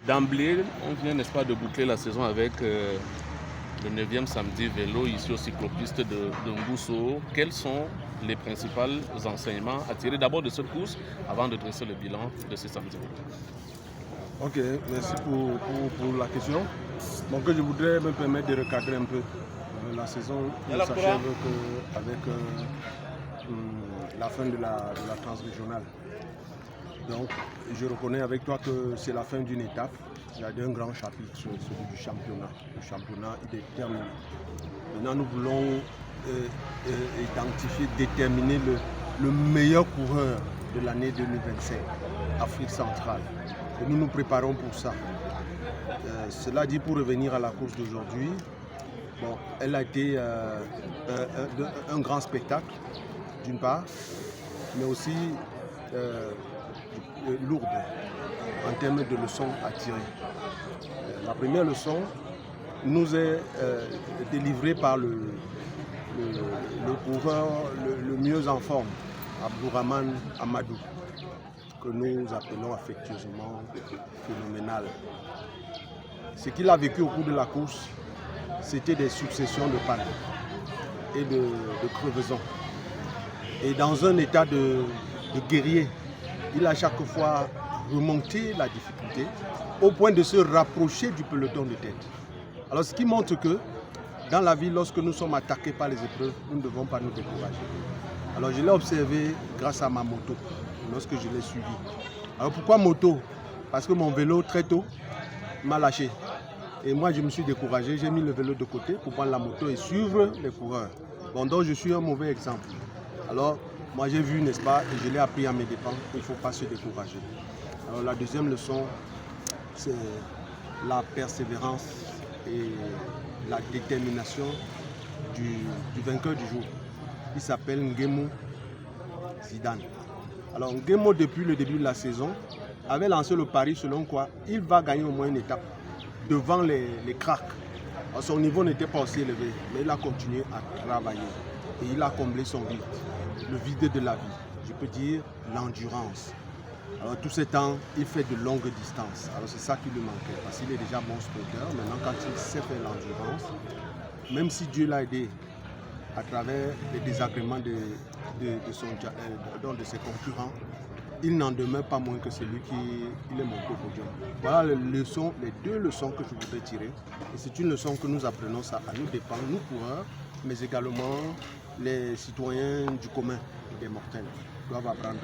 D'emblée, on vient, n'est-ce pas, de boucler la saison avec le 9e samedi vélo ici au cyclopiste de Ngousso. Quels sont les principaux enseignements à tirer d'abord de cette course avant de dresser le bilan de ce samedi? Ok, merci pour la question. Donc je voudrais me permettre de recadrer un peu. La saison ne s'achève qu'avec la fin de la transrégionale. Donc je reconnais avec toi que c'est la fin d'une étape. Il y a un grand chapitre, celui du championnat. Le championnat est terminé. Maintenant nous voulons identifier, déterminer le meilleur coureur de l'année 2025, Afrique centrale. Et nous nous préparons pour ça. Cela dit, pour revenir à la course d'aujourd'hui, bon, elle a été un grand spectacle, d'une part, mais aussi lourde en termes de leçons à tirer. La première leçon nous est délivrée par le coureur le mieux en forme, Abdourahmane Amadou, que nous appelons affectueusement phénoménal. Ce qu'il a vécu au cours de la course, c'était des successions de pannes et de crevaisons. Et dans un état de guerrier, il a chaque fois remonté la difficulté au point de se rapprocher du peloton de tête. Alors ce qui montre que dans la vie, lorsque nous sommes attaqués par les épreuves, nous ne devons pas nous décourager. Alors je l'ai observé grâce à ma moto, lorsque je l'ai suivi. Alors pourquoi moto? Parce que mon vélo très tôt m'a lâché. Et moi je me suis découragé, j'ai mis le vélo de côté pour prendre la moto et suivre les coureurs. Bon, donc je suis un mauvais exemple. Alors moi j'ai vu, n'est-ce pas, et je l'ai appris à mes dépens, il ne faut pas se décourager. Alors la deuxième leçon, c'est la persévérance et la détermination du vainqueur du jour. Il s'appelle Nguemo Zidane. Alors Nguemo, depuis le début de la saison, avait lancé le pari selon quoi il va gagner au moins une étape devant les cracks. Alors, son niveau n'était pas aussi élevé, mais il a continué à travailler et il a comblé son vide, le vide de la vie. Je peux dire l'endurance. Alors tout ce temps, il fait de longues distances. Alors c'est ça qui lui manquait, parce qu'il est déjà bon sprinter. Maintenant, quand il sait faire l'endurance, même si Dieu l'a aidé à travers les désagréments de ses concurrents, il n'en demeure pas moins que celui qui est monté au podium. Voilà les deux leçons que je voudrais tirer. Et c'est une leçon que nous apprenons ça à nous dépendre, nous coureurs, mais également les citoyens du commun, des mortels, doivent apprendre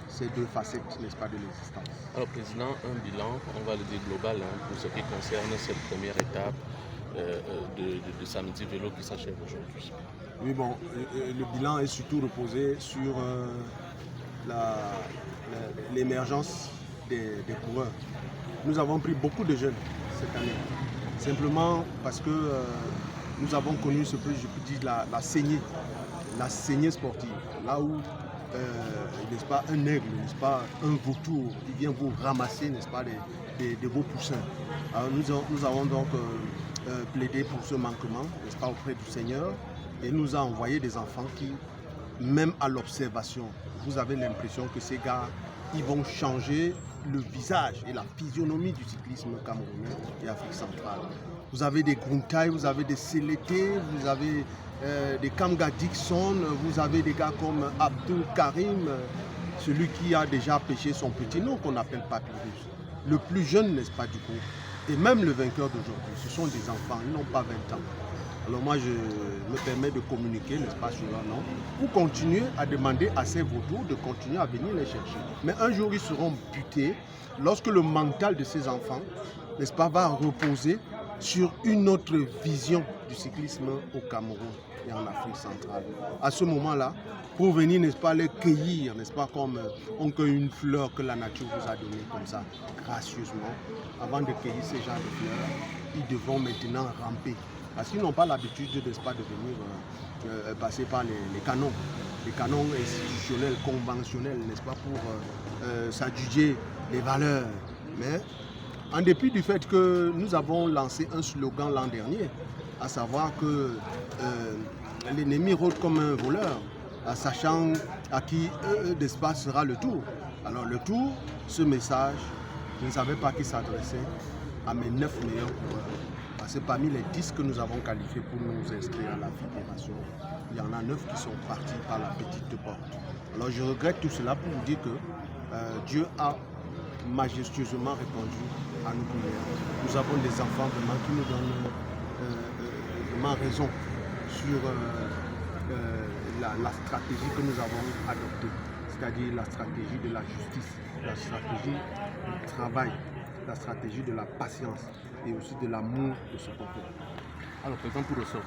ces deux facettes, n'est-ce pas, de l'existence. Alors Président, un bilan, on va le dire global, pour ce qui concerne cette première étape de samedi vélo qui s'achève aujourd'hui. Oui, bon, le bilan est surtout reposé sur l'émergence des coureurs. Nous avons pris beaucoup de jeunes cette année, simplement parce que nous avons connu ce que je peux dire la saignée sportive, là où n'est-ce pas, un aigle, n'est-ce pas, un vautour, il vient vous ramasser, n'est-ce pas, de vos poussins. Alors nous avons donc plaidé pour ce manquement, n'est-ce pas, auprès du Seigneur, et il nous a envoyé des enfants qui, même à l'observation, vous avez l'impression que ces gars, ils vont changer le visage et la physionomie du cyclisme camerounais et Afrique centrale. Vous avez des Grunkai, vous avez des Sélété, vous avez des Kamga Dixon, vous avez des gars comme Abdul Karim, celui qui a déjà pêché son petit nom qu'on appelle Papyrus. Le plus jeune, n'est-ce pas, du coup, et même le vainqueur d'aujourd'hui, ce sont des enfants, ils n'ont pas 20 ans. Alors moi, je me permets de communiquer, n'est-ce pas, sur leur nom, pour continuer à demander à ces vautours de continuer à venir les chercher. Mais un jour, ils seront butés lorsque le mental de ces enfants, n'est-ce pas, va reposer sur une autre vision du cyclisme au Cameroun et en Afrique centrale. À ce moment-là, pour venir, n'est-ce pas, les cueillir, n'est-ce pas, comme on cueille une fleur que la nature vous a donnée comme ça, gracieusement, avant de cueillir ces genres de fleurs, ils devront maintenant ramper. Parce qu'ils n'ont pas l'habitude, n'est-ce pas, de venir passer par les canons institutionnels, conventionnels, n'est-ce pas, pour s'adjuger les valeurs. Mais en dépit du fait que nous avons lancé un slogan l'an dernier, à savoir que l'ennemi rôde comme un voleur, sachant à qui, n'est-ce pas, sera le tour. Alors le tour, ce message Je ne savais pas qu'il s'adressait à mes 9 meilleurs coureurs. Parce que parmi les 10 que nous avons qualifiés pour nous inscrire à la fédération, il y en a 9 qui sont partis par la petite porte. Alors je regrette tout cela pour vous dire que Dieu a majestueusement répondu à nos prières. Nous avons des enfants vraiment qui nous donnent vraiment raison sur la stratégie que nous avons adoptée, c'est-à-dire la stratégie de la justice, la stratégie du travail, la stratégie de la patience et aussi de l'amour de ce peuple. Alors, par exemple, pour ressortir